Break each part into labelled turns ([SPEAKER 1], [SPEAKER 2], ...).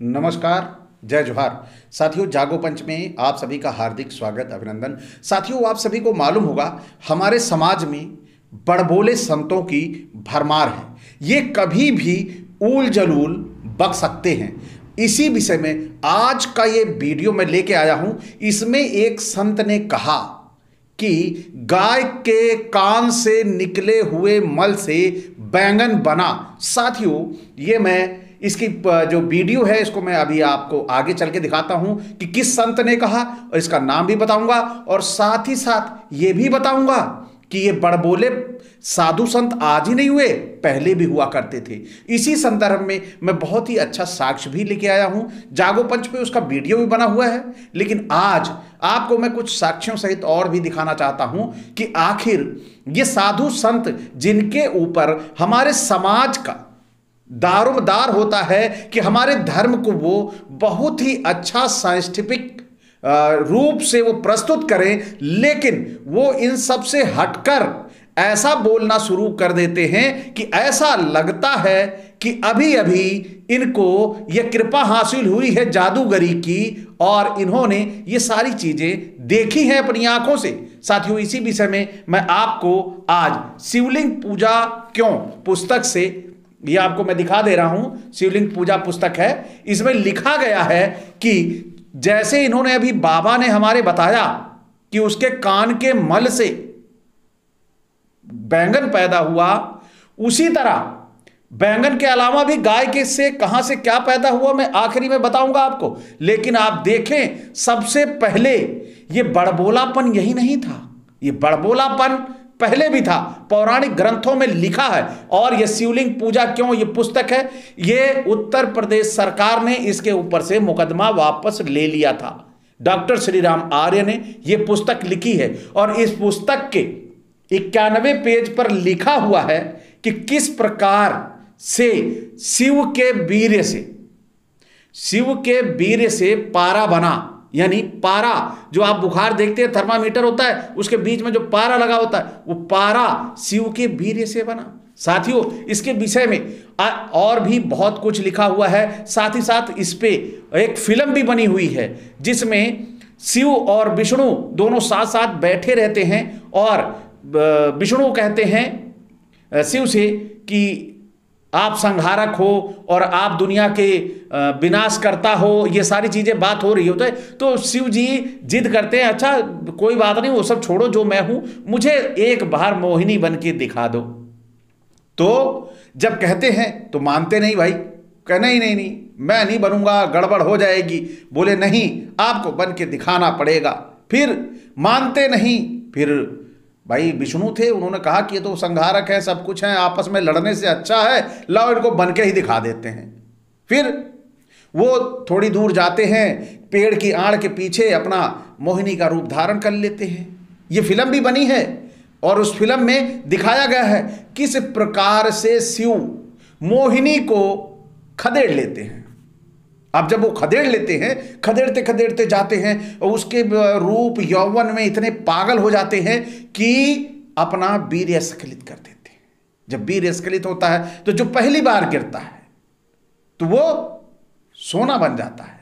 [SPEAKER 1] नमस्कार, जय जोहार। साथियों, जागो पंच में आप सभी का हार्दिक स्वागत, अभिनंदन। साथियों, आप सभी को मालूम होगा हमारे समाज में बड़बोले संतों की भरमार है। ये कभी भी ऊल जलूल बक सकते हैं। इसी विषय में आज का ये वीडियो मैं लेके आया हूं। इसमें एक संत ने कहा कि गाय के कान से निकले हुए मल से बैंगन बना। साथियों, ये मैं इसकी जो वीडियो है इसको मैं अभी आपको आगे चल के दिखाता हूं कि किस संत ने कहा, और इसका नाम भी बताऊंगा और साथ ही साथ ये भी बताऊंगा कि ये बड़बोले साधु संत आज ही नहीं हुए, पहले भी हुआ करते थे। इसी संदर्भ में मैं बहुत ही अच्छा साक्ष्य भी लेके आया हूं। जागो पंच पे उसका वीडियो भी बना हुआ है, लेकिन आज आपको मैं कुछ साक्ष्यों सहित और भी दिखाना चाहता हूं कि आखिर ये साधु संत जिनके ऊपर हमारे समाज का दारोमदार होता है कि हमारे धर्म को वो बहुत ही अच्छा साइंटिफिक रूप से वो प्रस्तुत करें, लेकिन वो इन सब से हटकर ऐसा बोलना शुरू कर देते हैं कि ऐसा लगता है कि अभी अभी इनको ये कृपा हासिल हुई है जादूगरी की और इन्होंने ये सारी चीजें देखी हैं अपनी आंखों से। साथियों, इसी विषय में मैं आपको आज शिवलिंग पूजा क्यों पुस्तक से, ये आपको मैं दिखा दे रहा हूं। शिवलिंग पूजा पुस्तक है, इसमें लिखा गया है कि जैसे इन्होंने अभी बाबा ने हमारे बताया कि उसके कान के मल से बैंगन पैदा हुआ, उसी तरह बैंगन के अलावा भी गाय के से कहां से क्या पैदा हुआ मैं आखिरी में बताऊंगा आपको। लेकिन आप देखें, सबसे पहले ये बड़बोलापन यही नहीं था। ये बड़बोलापन पहले भी था, पौराणिक ग्रंथों में लिखा है। और यह शिवलिंग पूजा क्यों ये पुस्तक है, ये उत्तर प्रदेश सरकार ने इसके ऊपर से मुकदमा वापस ले लिया था। डॉक्टर श्री राम आर्य ने यह पुस्तक लिखी है और इस पुस्तक के 91 पेज पर लिखा हुआ है कि किस प्रकार से शिव के वीर्य से पारा बना। यानी पारा, जो आप बुखार देखते हैं थर्मामीटर होता है, उसके बीच में जो पारा लगा होता है, वो पारा शिव के वीर्य से बना। साथियों, इसके विषय में और भी बहुत कुछ लिखा हुआ है। साथ ही साथ इस पे एक फिल्म भी बनी हुई है जिसमें शिव और विष्णु दोनों साथ साथ बैठे रहते हैं और विष्णु कहते हैं शिव से कि आप संहारक हो और आप दुनिया के विनाश करता हो। ये सारी चीजें बात हो रही होती है तो शिव जी जिद करते हैं, अच्छा कोई बात नहीं, वो सब छोड़ो, जो मैं हूं, मुझे एक बार मोहिनी बन के दिखा दो। तो जब कहते हैं तो मानते नहीं भाई, कहना ही नहीं, मैं नहीं बनूंगा, गड़बड़ हो जाएगी। बोले नहीं, आपको बन के दिखाना पड़ेगा। फिर मानते नहीं। फिर भाई विष्णु थे, उन्होंने कहा कि ये तो संहारक है, सब कुछ है, आपस में लड़ने से अच्छा है, लाओ इनको बन के ही दिखा देते हैं। फिर वो थोड़ी दूर जाते हैं, पेड़ की आड़ के पीछे अपना मोहिनी का रूप धारण कर लेते हैं। ये फिल्म भी बनी है और उस फिल्म में दिखाया गया है किस प्रकार से शिव मोहिनी को खदेड़ लेते हैं। अब जब वो खदेड़ लेते हैं, खदेड़ते खदेड़ते जाते हैं और उसके रूप यौवन में इतने पागल हो जाते हैं कि अपना वीर्य स्खलित कर देते हैं। जब वीर्य स्खलित होता है तो जो पहली बार गिरता है तो वो सोना बन जाता है,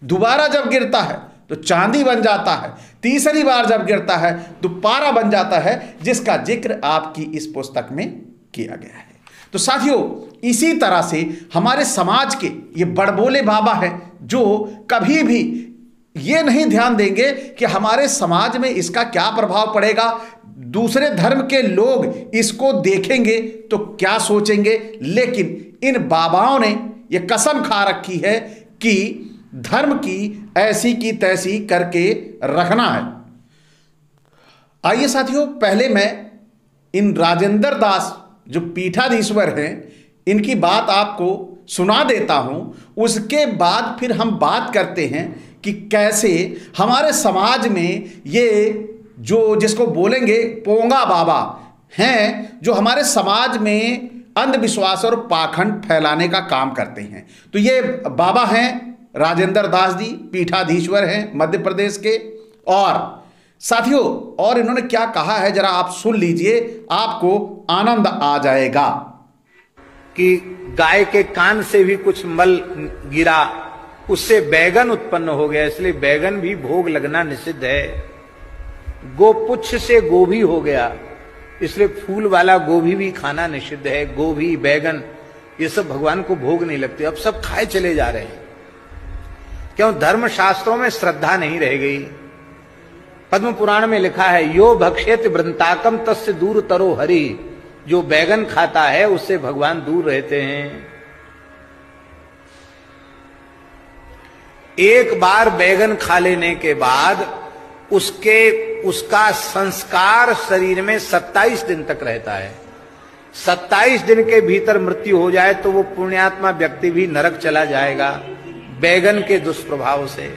[SPEAKER 1] दोबारा जब गिरता है तो चांदी बन जाता है, तीसरी बार जब गिरता है तो पारा बन जाता है, जिसका जिक्र आपकी इस पुस्तक में किया गया है। तो साथियों, इसी तरह से हमारे समाज के ये बड़बोले बाबा हैं जो कभी भी ये नहीं ध्यान देंगे कि हमारे समाज में इसका क्या प्रभाव पड़ेगा, दूसरे धर्म के लोग इसको देखेंगे तो क्या सोचेंगे। लेकिन इन बाबाओं ने ये कसम खा रखी है कि धर्म की ऐसी की तैसी करके रखना है। आइए साथियों, पहले मैं इन राजेंद्र दास जो पीठाधीश्वर हैं, इनकी बात आपको सुना देता हूं। उसके बाद फिर हम बात करते हैं कि कैसे हमारे समाज में ये जो जिसको बोलेंगे पोंगा बाबा हैं, जो हमारे समाज में अंधविश्वास और पाखंड फैलाने का काम करते हैं। तो ये बाबा हैं राजेंद्र दास जी, पीठाधीश्वर हैं मध्य प्रदेश के। और साथियों, और इन्होंने क्या कहा है जरा आप सुन लीजिए, आपको आनंद आ जाएगा।
[SPEAKER 2] कि गाय के कान से भी कुछ मल गिरा, उससे बैगन उत्पन्न हो गया, इसलिए बैगन भी भोग लगना निषिद्ध है। गोपुच्छ से गोभी हो गया, इसलिए फूल वाला गोभी भी खाना निषिद्ध है। गोभी, बैगन, ये सब भगवान को भोग नहीं लगते। अब सब खाए चले जा रहे हैं, क्यों? धर्म शास्त्रों में श्रद्धा नहीं रह गई। पद्म पुराण में लिखा है, यो भक्षेत वृंताकम तस्य दूर तरो हरि। जो बैगन खाता है उससे भगवान दूर रहते हैं। एक बार बैगन खा लेने के बाद उसका संस्कार शरीर में 27 दिन तक रहता है। 27 दिन के भीतर मृत्यु हो जाए तो वो पुण्यात्मा व्यक्ति भी नरक चला जाएगा बैगन के दुष्प्रभाव से।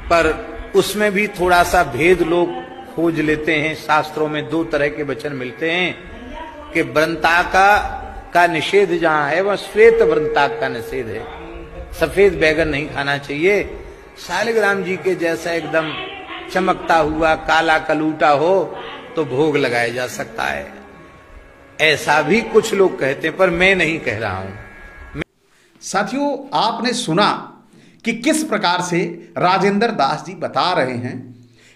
[SPEAKER 2] पर उसमें भी थोड़ा सा भेद लोग खोज लेते हैं। शास्त्रों में 2 तरह के वचन मिलते हैं कि वृंताका का निषेध जहां है वह श्वेत वृंताक का निषेध है। सफेद बैगन नहीं खाना चाहिए। शालिग्राम जी के जैसा एकदम चमकता हुआ काला कलूटा हो तो भोग लगाया जा सकता है, ऐसा भी कुछ लोग कहते हैं, पर मैं नहीं कह रहा हूं।
[SPEAKER 1] साथियों, आपने सुना कि किस प्रकार से राजेंद्र दास जी बता रहे हैं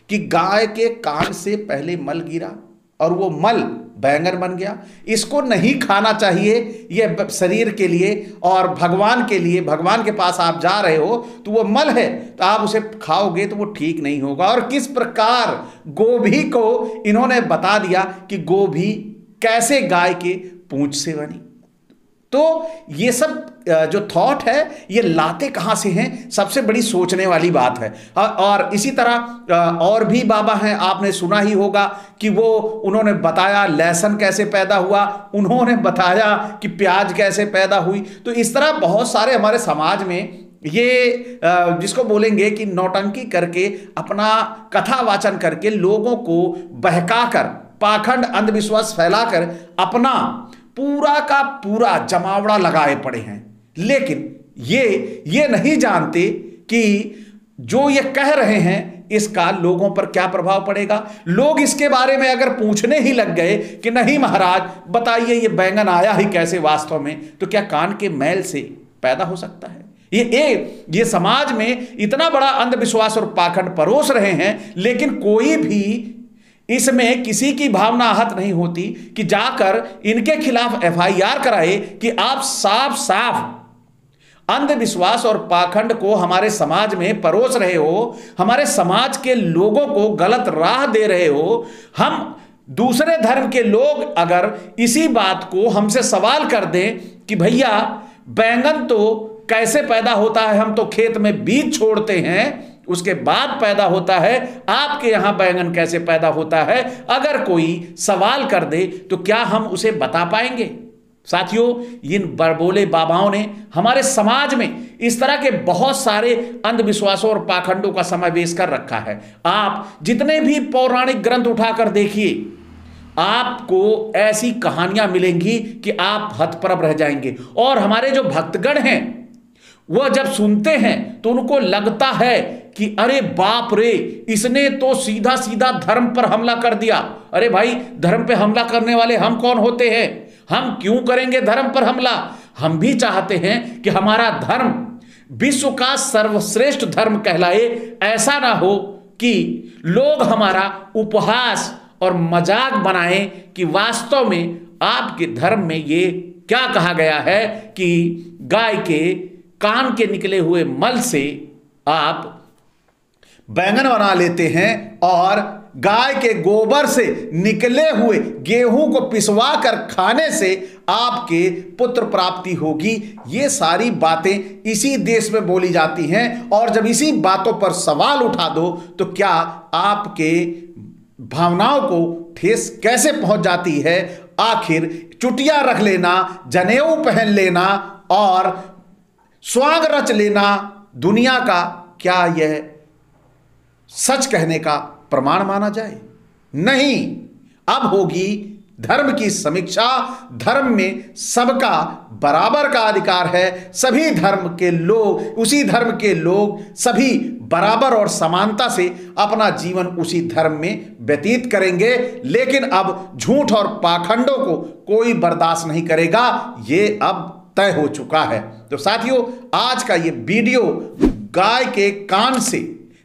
[SPEAKER 1] कि गाय के कान से पहले मल गिरा और वो मल बैंगन बन गया। इसको नहीं खाना चाहिए, ये शरीर के लिए और भगवान के लिए। भगवान के पास आप जा रहे हो तो वो मल है, तो आप उसे खाओगे तो वो ठीक नहीं होगा। और किस प्रकार गोभी को इन्होंने बता दिया कि गोभी कैसे गाय के पूंछ से बनी। तो ये सब जो थॉट है ये लाते कहाँ से हैं, सबसे बड़ी सोचने वाली बात है। और इसी तरह और भी बाबा हैं, आपने सुना ही होगा कि वो उन्होंने बताया लहसुन कैसे पैदा हुआ, उन्होंने बताया कि प्याज कैसे पैदा हुई। तो इस तरह बहुत सारे हमारे समाज में ये जिसको बोलेंगे कि नौटंकी करके, अपना कथा वाचन करके लोगों को बहकाकर, पाखंड अंधविश्वास फैलाकर अपना पूरा का पूरा जमावड़ा लगाए पड़े हैं। लेकिन ये नहीं जानते कि जो ये कह रहे हैं इसका लोगों पर क्या प्रभाव पड़ेगा। लोग इसके बारे में अगर पूछने ही लग गए कि नहीं महाराज बताइए ये बैंगन आया ही कैसे वास्तव में, तो क्या कान के मैल से पैदा हो सकता है? ये समाज में इतना बड़ा अंधविश्वास और पाखंड परोस रहे हैं, लेकिन कोई भी इसमें किसी की भावना आहत नहीं होती कि जाकर इनके खिलाफ FIR कराए कि आप साफ साफ अंधविश्वास और पाखंड को हमारे समाज में परोस रहे हो, हमारे समाज के लोगों को गलत राह दे रहे हो। हम दूसरे धर्म के लोग अगर इसी बात को हमसे सवाल कर दें कि भैया बैंगन तो कैसे पैदा होता है, हम तो खेत में बीज छोड़ते हैं उसके बाद पैदा होता है, आपके यहां बैंगन कैसे पैदा होता है, अगर कोई सवाल कर दे तो क्या हम उसे बता पाएंगे? साथियों, इन बड़बोले बाबाओं ने हमारे समाज में इस तरह के बहुत सारे अंधविश्वासों और पाखंडों का समावेश कर रखा है। आप जितने भी पौराणिक ग्रंथ उठाकर देखिए, आपको ऐसी कहानियां मिलेंगी कि आप हतप्रभ रह जाएंगे। और हमारे जो भक्तगण हैं वह जब सुनते हैं तो उनको लगता है कि अरे बाप रे, इसने तो सीधा सीधा धर्म पर हमला कर दिया। अरे भाई, धर्म पे हमला करने वाले हम कौन होते हैं? हम क्यों करेंगे धर्म पर हमला? हम भी चाहते हैं कि हमारा धर्म विश्व का सर्वश्रेष्ठ धर्म कहलाए। ऐसा ना हो कि लोग हमारा उपहास और मजाक बनाएं कि वास्तव में आपके धर्म में ये क्या कहा गया है कि गाय के कान के निकले हुए मल से आप बैंगन बना लेते हैं और गाय के गोबर से निकले हुए गेहूं को पिसवा कर खाने से आपके पुत्र प्राप्ति होगी। ये सारी बातें इसी देश में बोली जाती हैं, और जब इसी बातों पर सवाल उठा दो तो क्या आपके भावनाओं को ठेस कैसे पहुंच जाती है। आखिर चुटिया रख लेना, जनेऊ पहन लेना और स्वांग रच लेना दुनिया का, क्या यह सच कहने का प्रमाण माना जाए? नहीं। अब होगी धर्म की समीक्षा, धर्म में सबका बराबर का अधिकार है, सभी धर्म के लोग, उसी धर्म के लोग सभी बराबर और समानता से अपना जीवन उसी धर्म में व्यतीत करेंगे। लेकिन अब झूठ और पाखंडों को कोई बर्दाश्त नहीं करेगा, ये अब तय हो चुका है। तो साथियों, आज का ये वीडियो गाय के कान से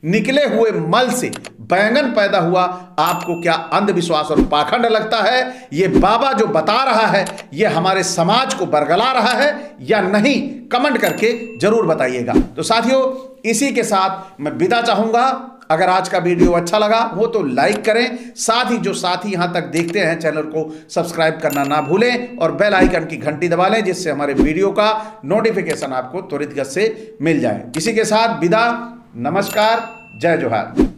[SPEAKER 1] निकले हुए मल से बैंगन पैदा हुआ, आपको क्या अंधविश्वास और पाखंड लगता है? ये बाबा जो बता रहा है, ये हमारे समाज को बरगला रहा है या नहीं? कमेंट करके जरूर बताइएगा। तो साथियों, इसी के साथ मैं विदा चाहूंगा। अगर आज का वीडियो अच्छा लगा हो तो लाइक करें, साथ ही जो साथी यहां तक देखते हैं चैनल को सब्सक्राइब करना ना भूलें और बेल आइकन की घंटी दबा लें, जिससे हमारे वीडियो का नोटिफिकेशन आपको त्वरित गति से मिल जाए। इसी के साथ विदा, नमस्कार, जय जोहार।